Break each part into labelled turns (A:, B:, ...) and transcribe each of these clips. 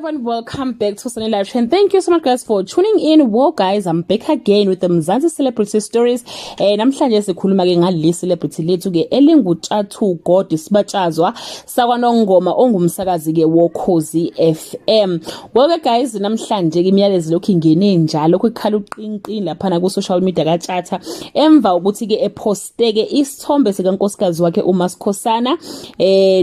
A: everyone, welcome back to Sunny Live Trend. Thank you so much guys for tuning in. Well guys, I'm back again with the Mzansi Celebrity Stories. Namhlanje sikhuluma ke ngale celebrity lethu ke elinguTshathu God Sibatshazwa sakwaNongoma ongumsakazi ke woKhozi FM. Well ke guys, namhlanje ke imiyalezo lokhu ingene njalo kwekhala uqinqini lapha ku social media kaTshatha emva ukuthi ke eposte ke isithombe sikankosikazi wakhe uMasikhosana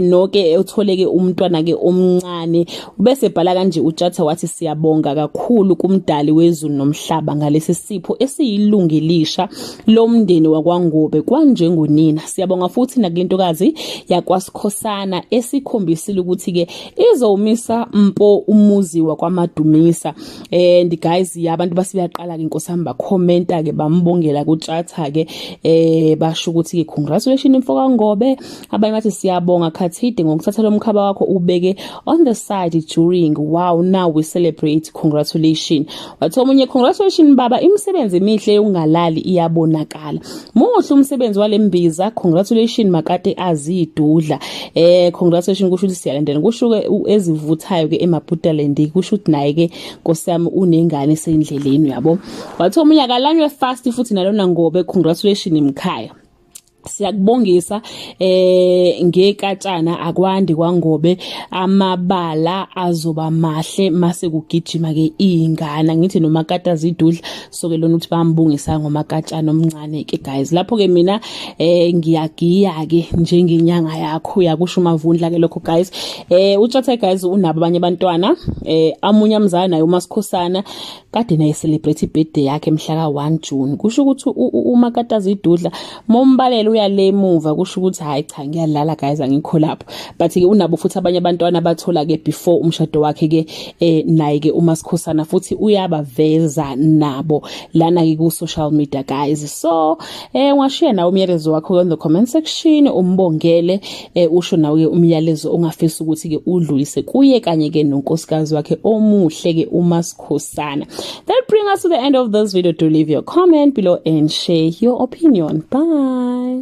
A: no ke utholeke umntwana ke omncane bese bhala kanje uTshatha wathi siyabonga kakhulu kumdali wezulu nomhlaba ngalesi sipho esiyilungelisha lomndeni wakwaNgobe kwanjengonina. Siyabonga futhi nakulentokazi yakwaSikhosana esikhombisile ukuthi ke izomisa mpo umuzi wakwaMadumisa. And guys, abantu basiyaqala ke inkosami ba commenta ke bambongela kuTshatha ke basho ukuthi ke congratulations mfoka Ngobe, abanye bathi siyabonga Khathide ngokuthatha lo mkhaba wakho ubeke on the side during wow now we celebrate, congratulations. Wathi omunye congratulations baba, imisebenzi emihle ungalali iyabonakala. Muhle umsebenzi walembiza, congratulations makade azidudla. Congratulations kusho ukuthi siyalandela, kusho ke ezivuthayo ke eMabhudaland, kusho ukuthi naye ke nkosami unengane esendleleni yabo. Wathi omunye akalanywe fast futhi nalona Ngobe, congratulations imkhaya. Siyakubongisa ngekatshana akwandi kwaNgobe, amabala azoba mahle mase kugijima ke ingane. Ngithi noma kata zidudla so ke lona uthi bambungisa ngomakatshana omncane ke guys. Lapho ke mina ngiyagiya ke njengenyanga yakho yakusho uMavundla ke lokho guys. uTshatha guys unabo abanye abantwana, amunye amzana naye uMasikhosana kade naye celebrate birthday yakhe mhla ka 1 June. Kusho ukuthi umakata zidudla mombalelo uyale emuva, kusho ukuthi hayi cha ngiyadlala guys angikho lapho. But ke unabo futhi abanye abantwana abathola ke before umshado wakhe ke naye ke uMasikhosana futhi uyabaveza nabo lana ke ku social media guys. So ungashare nawe umyalezo wakho on the comment section, umbongele usho nawe ke umyalezo ongafisa ukuthi ke udlulise kuye kanye ke nonkosikazi wakhe omuhle ke uMasikhosana. That brings us to the end of this video. Do leave your comment below and share your opinion. Bye.